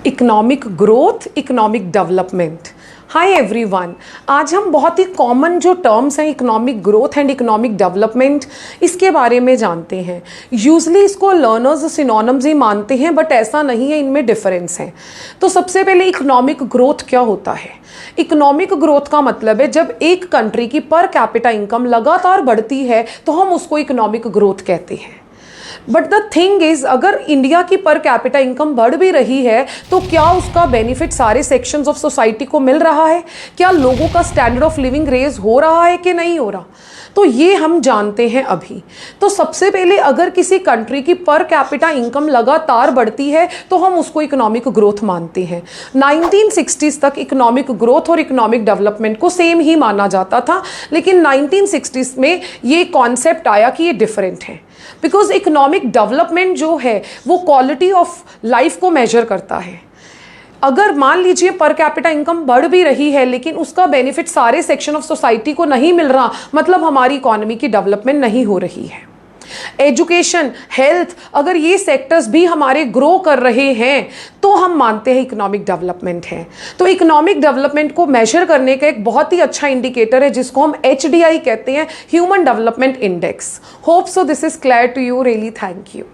Economic growth, economic development. Hi everyone, आज हम बहुत ही कॉमन जो टर्म्स हैं economic growth and economic development, इसके बारे में जानते हैं। यूजली इसको लर्नर्स सिनोनिम्स ही मानते हैं, बट ऐसा नहीं है, इनमें डिफरेंस है। तो सबसे पहले इकोनॉमिक ग्रोथ क्या होता है? इकोनॉमिक ग्रोथ का मतलब है जब एक कंट्री की पर कैपिटा इनकम लगातार बढ़ती है तो हम उसको इकोनॉमिक ग्रोथ कहते हैं। बट द थिंग इज, अगर इंडिया की पर कैपिटा इनकम बढ़ भी रही है तो क्या उसका बेनिफिट सारे सेक्शंस ऑफ सोसाइटी को मिल रहा है? क्या लोगों का स्टैंडर्ड ऑफ लिविंग रेज हो रहा है कि नहीं हो रहा? तो ये हम जानते हैं अभी। तो सबसे पहले अगर किसी कंट्री की पर कैपिटा इनकम लगातार बढ़ती है तो हम उसको इकोनॉमिक ग्रोथ मानते हैं। 1960s तक इकोनॉमिक ग्रोथ और इकोनॉमिक डेवलपमेंट को सेम ही माना जाता था, लेकिन 1960s में ये कॉन्सेप्ट आया कि ये डिफरेंट है। बिकॉज इकोनॉमिक डेवलपमेंट जो है वो क्वालिटी ऑफ लाइफ को मेजर करता है। अगर मान लीजिए पर कैपिटा इनकम बढ़ भी रही है लेकिन उसका बेनिफिट सारे सेक्शन ऑफ सोसाइटी को नहीं मिल रहा, मतलब हमारी इकोनॉमी की डेवलपमेंट नहीं हो रही है। एजुकेशन, हेल्थ, अगर ये सेक्टर्स भी हमारे ग्रो कर रहे हैं तो हम मानते हैं इकोनॉमिक डेवलपमेंट है। तो इकोनॉमिक डेवलपमेंट को मेजर करने का एक बहुत ही अच्छा इंडिकेटर है जिसको हम HDI कहते हैं, human development index. Hope so this is clear to you. Really thank you.